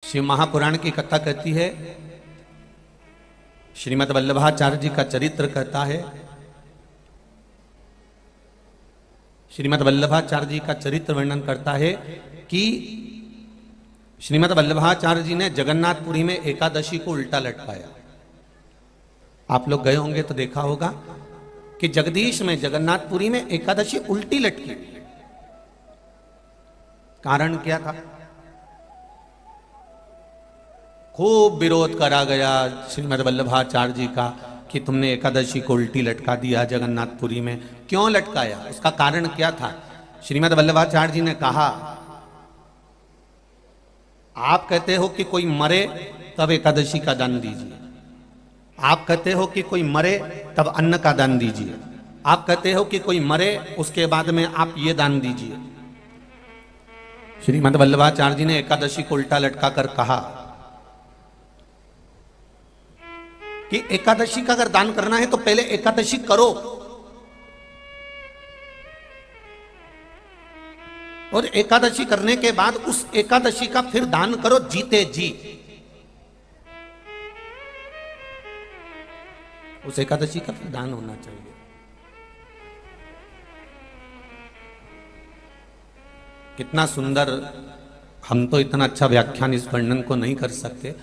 शिव महापुराण की कथा कहती है, श्रीमद् वल्लभाचार्य जी का चरित्र कहता है। श्रीमद् वल्लभाचार्य जी का चरित्र वर्णन करता है कि श्रीमद् वल्लभाचार्य जी ने जगन्नाथपुरी में एकादशी को उल्टा लटकाया। आप लोग गए होंगे तो देखा होगा कि जगदीश में जगन्नाथपुरी में एकादशी उल्टी लटकी। कारण क्या था? खूब विरोध करा गया श्रीमद् वल्लभाचार्य जी का कि तुमने एकादशी को उल्टी लटका दिया जगन्नाथपुरी में। क्यों लटकाया? उसका कारण क्या था? श्रीमद् वल्लभाचार्य जी ने कहा, आप कहते हो कि कोई मरे तब एकादशी का दान दीजिए, आप कहते हो कि कोई मरे तब अन्न का दान दीजिए, आप कहते हो कि कोई मरे उसके बाद में आप ये दान दीजिए। श्रीमद् वल्लभाचार्य जी ने एकादशी को उल्टा लटका कर कहा कि एकादशी का अगर दान करना है तो पहले एकादशी करो और एकादशी करने के बाद उस एकादशी का फिर दान करो जीते जी। उस एकादशी का फिर दान होना चाहिए। कितना सुंदर! हम तो इतना अच्छा व्याख्यान इस वर्णन को नहीं कर सकते।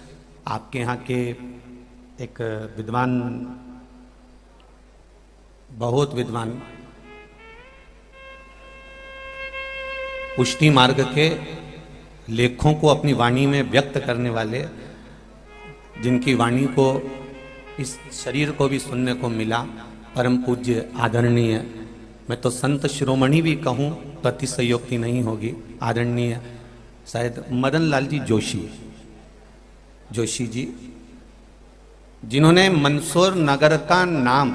आपके यहाँ के एक विद्वान, बहुत विद्वान, पुष्टि मार्ग के लेखों को अपनी वाणी में व्यक्त करने वाले, जिनकी वाणी को इस शरीर को भी सुनने को मिला, परम पूज्य आदरणीय, मैं तो संत शिरोमणि भी कहूं तो अतिशयोक्ति नहीं होगी, आदरणीय शायद मदन लाल जी जोशी जी, जिन्होंने मंदसौर नगर का नाम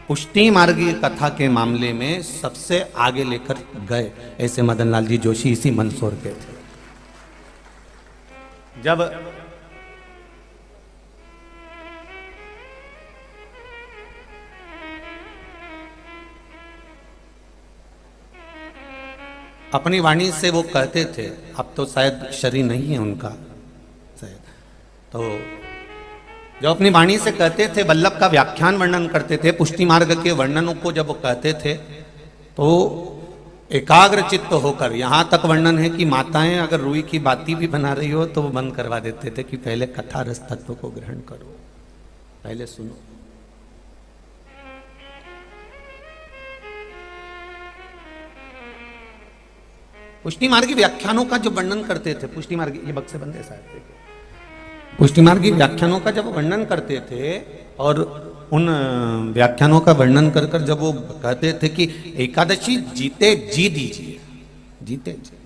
पुष्टि मार्गी कथा के मामले में सबसे आगे लेकर गए, ऐसे मदन लाल जी जोशी इसी मंदसौर के थे। जब अपनी वाणी से वो कहते थे, अब तो शायद शरीर नहीं है उनका शायद, तो जब अपनी वाणी से कहते थे, वल्लभ का व्याख्यान वर्णन करते थे, पुष्टि मार्ग के वर्णनों को जब वो कहते थे तो एकाग्र चित्त होकर, यहां तक वर्णन है कि माताएं अगर रुई की बाती भी बना रही हो तो वो बंद करवा देते थे कि पहले कथा रस तत्व को ग्रहण करो, पहले सुनो। पुष्टि मार्गी व्याख्यानों का जो वर्णन करते थे, पुष्टि मार्गी, ये बक्से बंदे शायद, पुष्टि मार्गी व्याख्यानों का जब वर्णन करते थे और उन व्याख्यानों का वर्णन कर कर जब वो कहते थे कि एकादशी जीते जी दीजिए, जीते जी,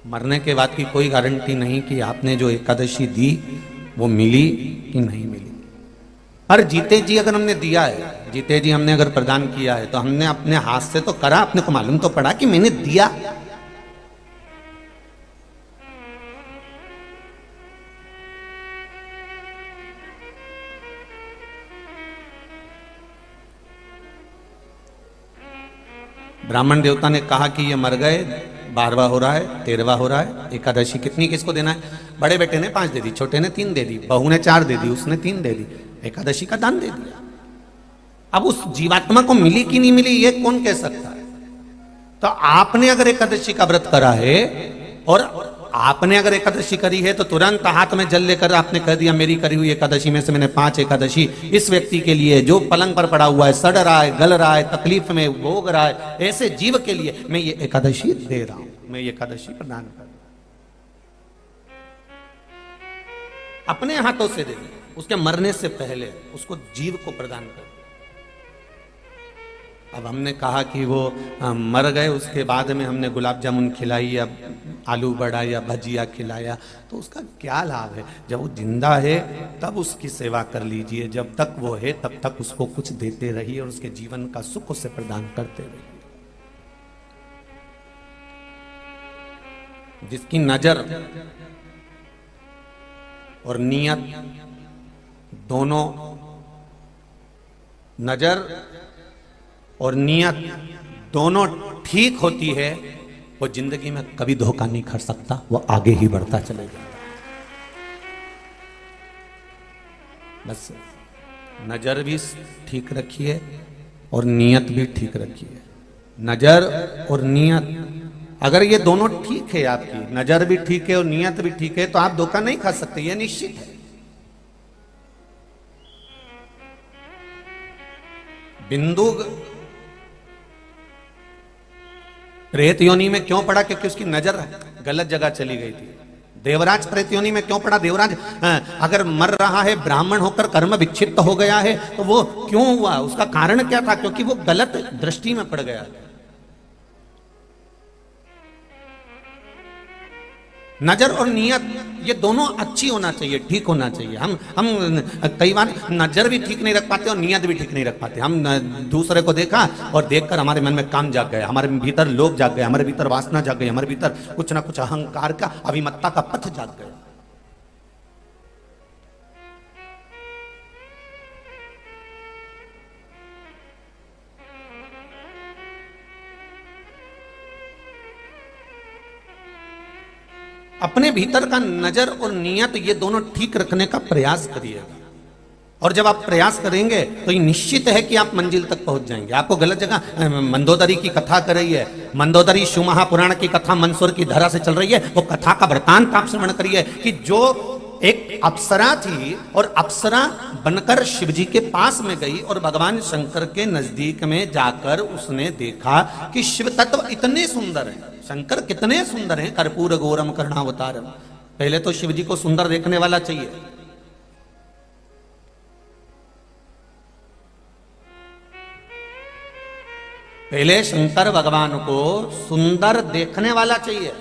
मरने के बाद की कोई गारंटी नहीं कि आपने जो एकादशी दी वो मिली कि नहीं मिली। पर जीते जी अगर हमने दिया है, जीते जी हमने अगर प्रदान किया है तो हमने अपने हाथ से तो करा, अपने को मालूम तो पड़ा कि मैंने दिया। ब्राह्मण देवता ने कहा कि ये मर गए, 12वां हो रहा है, 13वां हो रहा है, एकादशी कितनी किसको देना है? बड़े बेटे ने 5 दे दी, छोटे ने 3 दे दी, बहू ने 4 दे दी, उसने 3 दे दी, एकादशी का दान दे दिया। अब उस जीवात्मा को मिली कि नहीं मिली ये कौन कह सकता है? तो आपने अगर एकादशी का व्रत करा है और आपने अगर एकादशी करी है तो तुरंत हाथ में जल लेकर आपने कह दिया मेरी करी हुई एकादशी में से मैंने 5 एकादशी इस व्यक्ति के लिए जो पलंग पर पड़ा हुआ है, सड़ रहा है, गल रहा है, तकलीफ में भोग रहा है, ऐसे जीव के लिए मैं ये एकादशी दे रहा हूं, मैं ये एकादशी प्रदान कर रहा हूं। अपने हाथों से दे, उसके मरने से पहले उसको जीव को प्रदान कर। अब हमने कहा कि वो मर गए, उसके बाद में हमने गुलाब जामुन खिलाई या आलू बड़ा या भजिया खिलाया, तो उसका क्या लाभ है? जब वो जिंदा है तब उसकी सेवा कर लीजिए, जब तक वो है तब तक उसको कुछ देते रहिए और उसके जीवन का सुख उसे प्रदान करते रहिए। जिसकी नजर और नियत दोनों, नजर और नियत दोनों ठीक होती है, वो जिंदगी में कभी धोखा नहीं खा सकता, वो आगे ही बढ़ता चलेगा। बस नजर भी ठीक रखिए और नियत भी ठीक रखिए। नजर और नियत, अगर ये दोनों ठीक है, आपकी नजर भी ठीक है और नियत भी ठीक है, तो आप धोखा नहीं खा सकते, ये निश्चित है। बिंदु प्रेत योनि में क्यों पड़ा? क्योंकि उसकी नजर गलत जगह चली गई थी। देवराज प्रेत योनि में क्यों पड़ा? देवराज अगर मर रहा है, ब्राह्मण होकर कर्म विच्छिन्न हो गया है, तो वो क्यों हुआ? उसका कारण क्या था? क्योंकि वो गलत दृष्टि में पड़ गया। नजर और नियत ये दोनों अच्छी होना चाहिए, ठीक होना चाहिए। हम कई बार नजर भी ठीक नहीं रख पाते और नियत भी ठीक नहीं रख पाते। हम दूसरे को देखा और देखकर हमारे मन में काम जाग गया, हमारे भीतर लोभ जाग गए, हमारे भीतर वासना जाग गई, हमारे भीतर कुछ ना कुछ अहंकार का, अभिमत्ता का पथ जाग गया। अपने भीतर का नजर और नियत ये दोनों ठीक रखने का प्रयास करिएगा, और जब आप प्रयास करेंगे तो ये निश्चित है कि आप मंजिल तक पहुंच जाएंगे। आपको गलत जगह, मंदोदरी की कथा कर रही है, मंदोदरी शिव महापुराण की कथा मंसूर की धरा से चल रही है, वो कथा का वृतांत आप श्रवण करिए कि जो एक अप्सरा थी और अप्सरा बनकर शिवजी के पास में गई और भगवान शंकर के नजदीक में जाकर उसने देखा कि शिव तत्व इतने सुंदर हैं, शंकर कितने सुंदर हैं, कर्पूर गौरम कर्णावतारम। पहले तो शिव जी को सुंदर देखने वाला चाहिए। पहले शंकर भगवान को सुंदर देखने वाला चाहिए।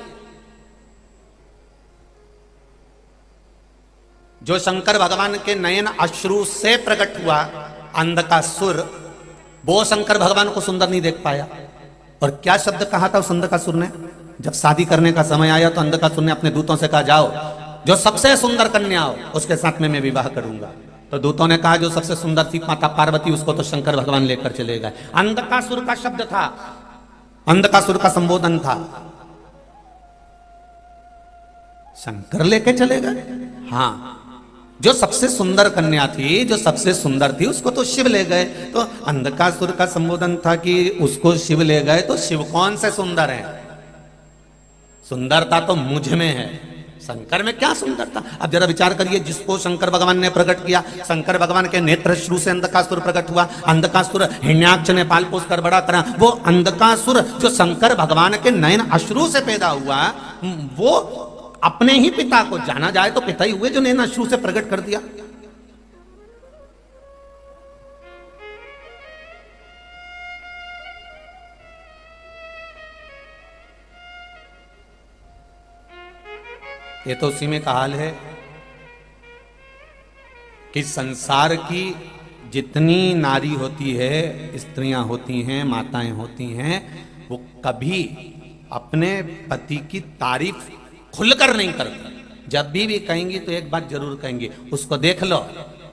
जो शंकर भगवान के नयन अश्रु से प्रकट हुआ अंधकासुर, वो शंकर भगवान को सुंदर नहीं देख पाया। और क्या शब्द कहा था उस अंधकासुर ने? जब शादी करने का समय आया तो अंधकासुर ने अपने दूतों से कहा, जाओ जो सबसे सुंदर कन्या हो उसके साथ में मैं विवाह करूंगा। तो दूतों ने कहा जो सबसे सुंदर थी माता पार्वती, उसको तो शंकर भगवान लेकर चले गए। अंधकासुर का शब्द था, अंधकासुर का संबोधन था, शंकर लेके चले गए। हाँ, जो सबसे सुंदर कन्या थी, जो सबसे सुंदर थी, उसको तो शिव ले गए। तो अंधकासुर का संबोधन था कि उसको शिव ले गए, तो शिव कौन से सुंदर है? सुंदरता तो मुझ में है, शंकर में क्या सुंदरता? अब जरा विचार करिए, जिसको शंकर भगवान ने प्रकट किया, शंकर भगवान के नेत्र श्रु से अंधकासुर प्रकट हुआ, अंधकासुर हिरण्याक्ष ने पाल पोस कर बड़ा करा। वो अंधकासुर जो शंकर भगवान के नयन अश्रु से पैदा हुआ, वो अपने ही पिता को, जाना जाए तो पिता ही हुए जो नैन अश्रु से प्रकट कर दिया। ये तो उसी में का हाल है कि संसार की जितनी नारी होती है, स्त्रियां होती हैं, माताएं होती हैं, वो कभी अपने पति की तारीफ खुलकर नहीं करती। जब भी कहेंगी तो एक बात जरूर कहेंगी, उसको देख लो,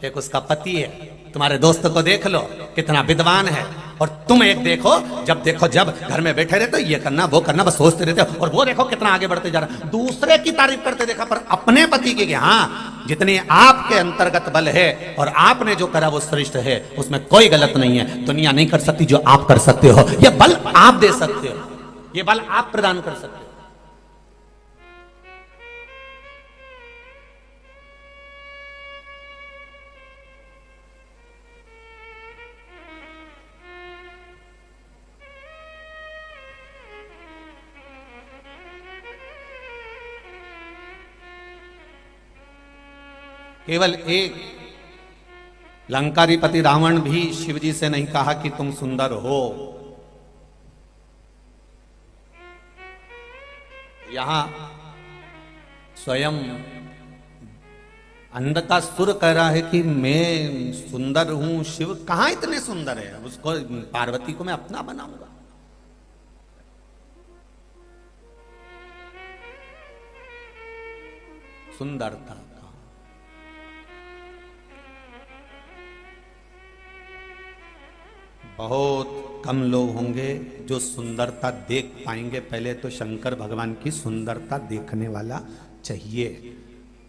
एक उसका पति है, तुम्हारे दोस्त को देख लो कितना विद्वान है, और तुम एक देखो, जब देखो जब घर में बैठे रहते ये करना वो करना, बस सोचते रहते हो, और वो देखो कितना आगे बढ़ते जा रहा है। दूसरे की तारीफ करते देखा, पर अपने पति की हाँ, जितनी आपके अंतर्गत बल है और आपने जो करा वो श्रेष्ठ है, उसमें कोई गलत नहीं है। दुनिया नहीं कर सकती जो आप कर सकते हो, ये बल आप दे सकते हो, ये बल आप प्रदान कर सकते हो। केवल एक लंकाधिपति रावण भी शिवजी से नहीं कहा कि तुम सुंदर हो। यहां स्वयं अंधकासुर कह रहा है कि मैं सुंदर हूं, शिव कहां इतने सुंदर है, उसको पार्वती को मैं अपना बनाऊंगा। सुंदरता बहुत कम लोग होंगे जो सुंदरता देख पाएंगे। पहले तो शंकर भगवान की सुंदरता देखने वाला चाहिए।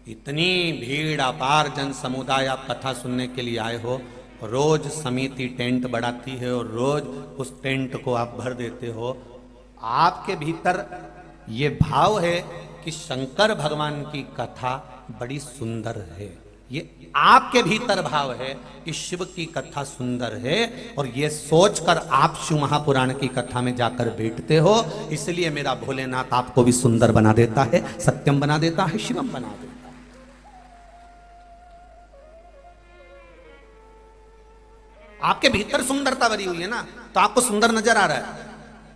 इतनी भीड़, अपार जन समुदाय, आप कथा सुनने के लिए आए हो। रोज समिति टेंट बढ़ाती है और रोज उस टेंट को आप भर देते हो। आपके भीतर ये भाव है कि शंकर भगवान की कथा बड़ी सुंदर है। ये आपके भीतर भाव है कि शिव की कथा सुंदर है, और ये सोचकर आप शिव महापुराण की कथा में जाकर बैठते हो। इसलिए मेरा भोलेनाथ आपको भी सुंदर बना देता है, सत्यम बना देता है, शिवम बना देता है। आपके भीतर सुंदरता भरी हुई है ना, तो आपको सुंदर नजर आ रहा है।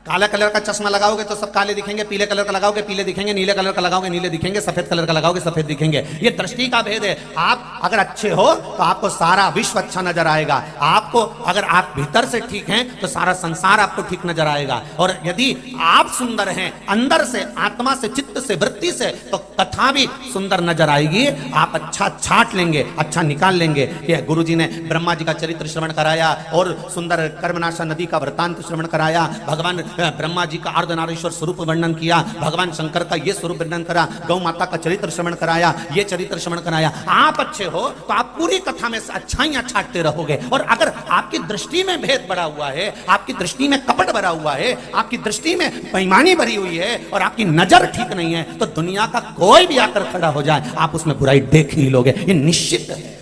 काला कलर का चश्मा लगाओगे तो सब काले दिखेंगे, पीले कलर का लगाओगे पीले दिखेंगे, नीले कलर का लगाओगे नीले दिखेंगे, सफेद कलर का लगाओगे सफेद दिखेंगे। ये दृष्टि का भेद है। आप अगर अच्छे हो तो आपको सारा विश्व अच्छा नजर आएगा। आपको अगर आप भीतर से ठीक हैं तो सारा संसार आपको ठीक नजर आएगा। और यदि आप सुंदर हैं अंदर से, आत्मा से, चित्त से, वृत्ति से, तो कथा भी सुंदर नजर आएगी। आप अच्छा छाट लेंगे, अच्छा निकाल लेंगे। ये गुरु जी ने ब्रह्मा जी का चरित्र श्रवण कराया और सुंदर कर्मनाशा नदी का वृतांत श्रवण कराया। भगवान ब्रह्मा जी का अर्धनारीश्वर स्वरूप वर्णन किया। भगवान शंकर का ये स्वरूप वर्णन करा। गौ माता का चरित्र श्रवण कराया, ये चरित्र श्रवण कराया। आप अच्छे हो तो आप पूरी कथा में अच्छाइयां छाटते रहोगे। और अगर आपकी दृष्टि में भेद भरा हुआ है, आपकी दृष्टि में कपट भरा हुआ है, आपकी दृष्टि में बेईमानी भरी हुई है, और आपकी नजर ठीक नहीं है, तो दुनिया का कोई भी आकर खड़ा हो जाए आप उसमें बुराई देख ही लोगे। ये निश्चित है।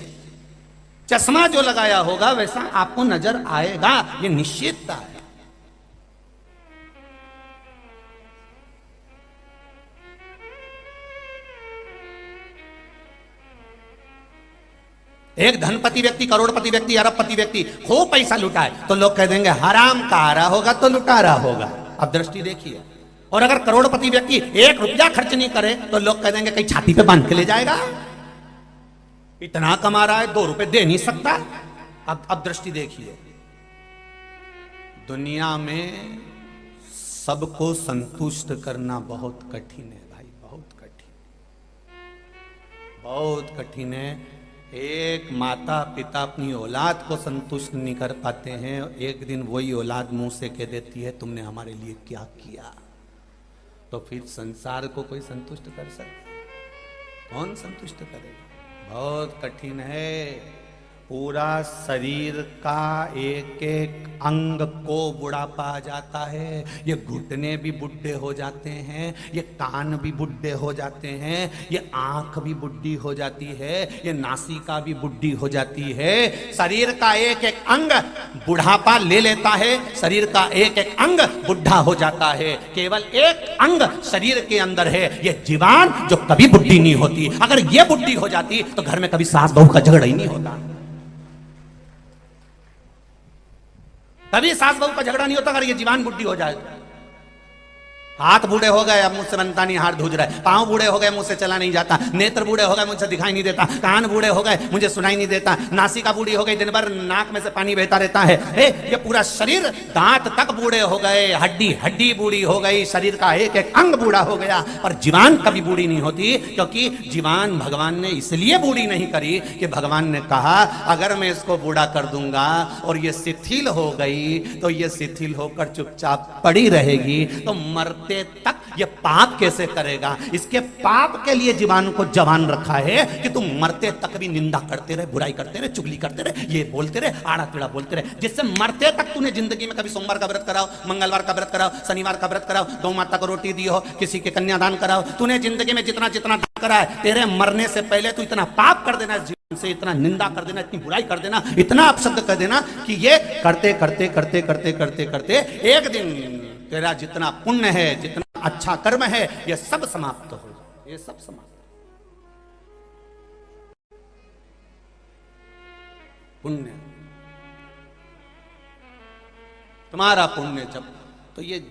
चश्मा जो लगाया होगा वैसा आपको नजर आएगा, ये निश्चितता है। एक धनपति व्यक्ति, करोड़पति व्यक्ति, अरबपति व्यक्ति खूब पैसा लुटा है तो लोग कह देंगे हराम का आ रहा होगा तो लुटा रहा होगा। अब दृष्टि देखिए। और अगर करोड़पति व्यक्ति 1 रुपया खर्च नहीं करे तो लोग कह देंगे कहीं छाती पे बांध के ले जाएगा, इतना कमा रहा है 2 रुपए दे नहीं सकता। अब दृष्टि देखिए। दुनिया में सबको संतुष्ट करना बहुत कठिन है भाई, बहुत कठिन, बहुत कठिन है। एक माता पिता अपनी औलाद को संतुष्ट नहीं कर पाते हैं। एक दिन वही औलाद मुंह से कह देती है तुमने हमारे लिए क्या किया, तो फिर संसार को कोई संतुष्ट कर सकता? कौन संतुष्ट करेगा? बहुत कठिन है। पूरा शरीर का एक एक अंग को बुढ़ापा आ जाता है। ये घुटने भी बुढ़े हो जाते हैं, ये कान भी बुढ़े हो जाते हैं, ये आंख भी बुढ़ी हो जाती है, ये नासिका भी बुढ़ी हो जाती है। शरीर का एक एक अंग बुढ़ापा ले लेता है, शरीर का एक एक अंग बुढ़ा हो जाता है। केवल एक अंग शरीर के अंदर है, ये जीवान, जो कभी बुढ़ी नहीं होती। अगर ये बुढ़ी हो जाती तो घर में कभी सास बहू का झगड़ा ही नहीं होता, कभी सास बहू का झगड़ा नहीं होता अगर ये जीवान बुढ़ी हो जाए। हाथ बूढ़े हो गए, अब मुझसे बनता नहीं, हाथ धूज रहे। पांव बूढ़े हो गए, मुझसे चला नहीं जाता। नेत्र बूढ़े हो गए, मुझसे दिखाई नहीं देता। कान बूढ़े हो गए, मुझे सुनाई नहीं देता। नासिका बूढ़ी हो गई, दिन भर नाक में से पानी बहता रहता है। ये पूरा शरीर, दांत तक बूढ़े हो गए, हड्डी हड्डी बूढ़ी हो गई, शरीर का एक एक अंग बूढ़ा हो गया। पर जीवान कभी बूढ़ी नहीं होती, क्योंकि जीवान भगवान ने इसलिए बूढ़ी नहीं करी कि भगवान ने कहा अगर मैं इसको बूढ़ा कर दूंगा और ये शिथिल हो गई तो ये शिथिल होकर चुपचाप पड़ी रहेगी, तो मरते तक ये पाप कैसे करेगा। इसके पाप के लिए जीवान को जवान रखा है कि तुम मरते तक भी निंदा करते रहे, बुराई करते रहे, चुगली करते रहे, ये बोलते रहे, आड़ा टेढ़ा बोलते रहे, जिससे मरते तक तूने जिंदगी में कभी सोमवार का व्रत कराओ, मंगलवार का व्रत कराओ, शनिवार का व्रत कराओ, गौ माता को रोटी दी हो, किसी के कन्यादान कराओ, तूने जिंदगी में जितना जितना करा है, तेरे मरने से पहले तू इतना पाप कर देना, से इतना निंदा कर देना, इतनी बुराई कर देना, इतना अपशब्द कर देना कि ये करते करते करते करते करते करते एक दिन तेरा जितना पुण्य है, जितना अच्छा कर्म है, ये सब समाप्त हो जाए, ये सब समाप्त। पुण्य, तुम्हारा पुण्य जब, तो ये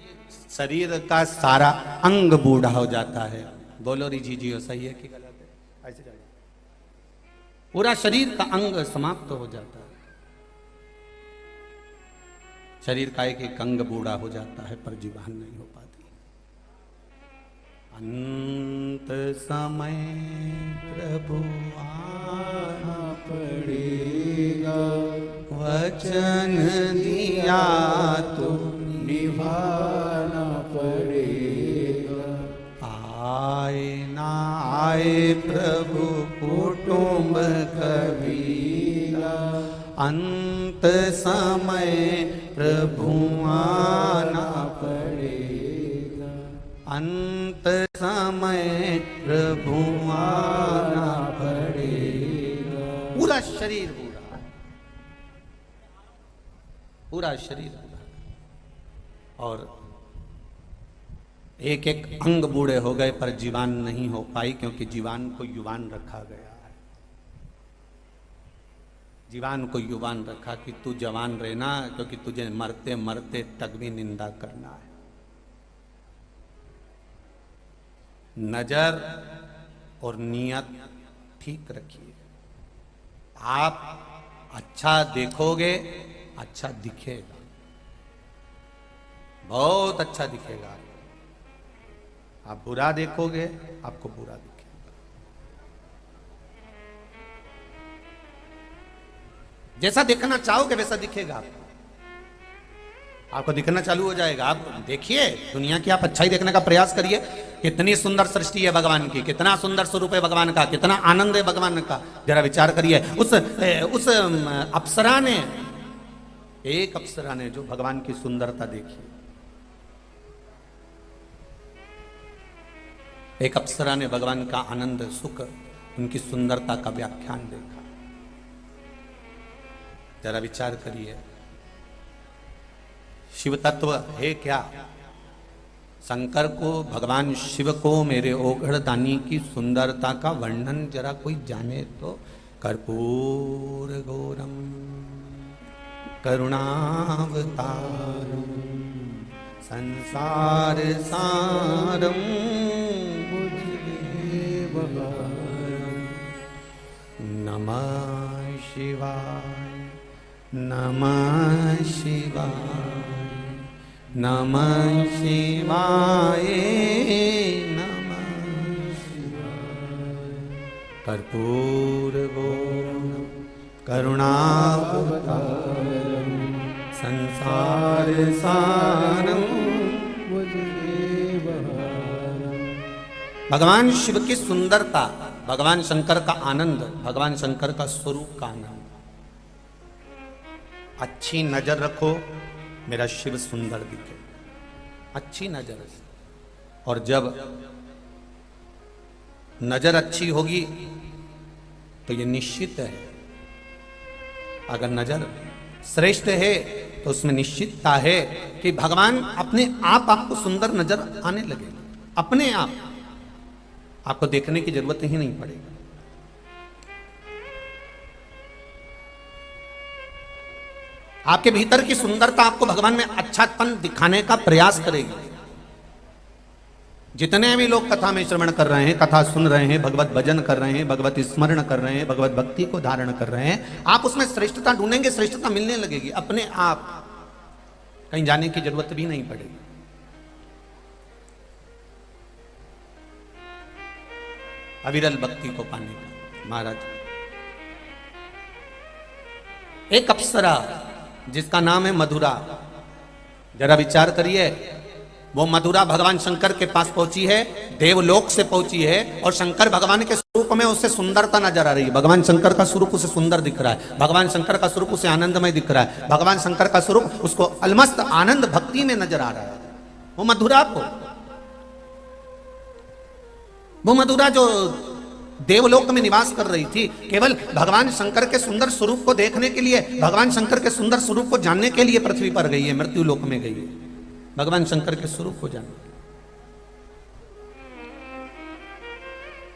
शरीर का सारा अंग बूढ़ा हो जाता है। बोलो रिजी जी, सही है कि गलत है? ऐसे जाइए, पूरा शरीर का अंग समाप्त हो जाता है। शरीर का एक एक अंग बूढ़ा हो जाता है, पर जीवान नहीं हो पाती। अंत समय प्रभु आना पड़ेगा, वचन दिया तो निभाना पड़ेगा। आए ना आए प्रभु कुटुंब कबीला अंत समय प्रभु आना पड़ेगा। अंत समय प्रभु आना पड़ेगा। पूरा शरीर बूढ़ा, पूरा शरीर बूढ़ा और एक एक अंग बूढ़े हो गए पर जीवान नहीं हो पाई, क्योंकि जीवान को युवान रखा गया है। जीवान को युवान रखा कि तू जवान रहना, क्योंकि तुझे मरते मरते तक भी निंदा करना है। नजर और नियत ठीक रखिए। आप अच्छा देखोगे अच्छा दिखेगा, बहुत अच्छा दिखेगा। आप बुरा देखोगे आपको बुरा दिखेगा। जैसा देखना चाहोगे वैसा दिखेगा आपको। आपको दिखना चालू हो जाएगा। आप देखिए दुनिया की, आप अच्छा ही देखने का प्रयास करिए। कितनी सुंदर सृष्टि है भगवान की, कितना सुंदर स्वरूप है भगवान का, कितना आनंद है भगवान का। जरा विचार करिए। उस अप्सरा ने, एक अप्सरा ने जो भगवान की सुंदरता देखी, एक अप्सरा ने भगवान का आनंद सुख, उनकी सुंदरता का व्याख्यान देखा। जरा विचार करिए। शिव तत्व है क्या? शंकर को, भगवान शिव को मेरे ओघड़ दानी की सुंदरता का वर्णन जरा कोई जाने तो। कर्पूर गौरम करुणावतारम संसार सारम नमः शिवाय नमः शिवाय नमः शिवाय नमः शिवाय। कर्पूर गौरम करुणावतारम संसार सारम। भगवान शिव की सुंदरता, भगवान शंकर का आनंद, भगवान शंकर का स्वरूप का आनंद। अच्छी नजर रखो, मेरा शिव सुंदर दिखे। अच्छी नजर से, और जब नजर अच्छी होगी तो ये निश्चित है, अगर नजर श्रेष्ठ है तो उसमें निश्चितता है कि भगवान अपने आप आपको सुंदर नजर आने लगेगा। अपने आप आपको देखने की जरूरत ही नहीं पड़ेगी। आपके भीतर की सुंदरता आपको भगवान में अच्छापन दिखाने का प्रयास करेगी। जितने भी लोग कथा में श्रवण कर रहे हैं, कथा सुन रहे हैं, भगवत भजन कर रहे हैं, भगवत स्मरण कर रहे हैं, भगवत भक्ति को धारण कर रहे हैं, आप उसमें श्रेष्ठता ढूंढेंगे, श्रेष्ठता मिलने लगेगी अपने आप। कहीं जाने की जरूरत भी नहीं पड़ेगी। अविरल भक्ति को पाने का महाराज, एक अप्सरा जिसका नाम है मधुरा, जरा विचार करिए। वो मधुरा भगवान शंकर के पास पहुंची है, देवलोक से पहुंची है, और शंकर भगवान के स्वरूप में उससे सुंदरता नजर आ रही है। भगवान शंकर का स्वरूप उसे सुंदर दिख रहा है, भगवान शंकर का स्वरूप उसे आनंदमय दिख रहा है, भगवान शंकर का स्वरूप उसको अलमस्त आनंद भक्ति में नजर आ रहा है। वो मधुरा जो देवलोक में निवास कर रही थी, केवल भगवान शंकर के सुंदर स्वरूप को देखने के लिए, भगवान शंकर के सुंदर स्वरूप को जानने के लिए पृथ्वी पर गई है, मृत्यु लोक में गई है, भगवान शंकर के स्वरूप को जानने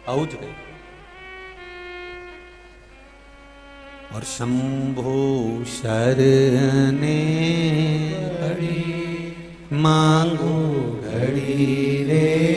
पहुंच गई। और शंभो शरणे घड़ी मांगो घड़ी रे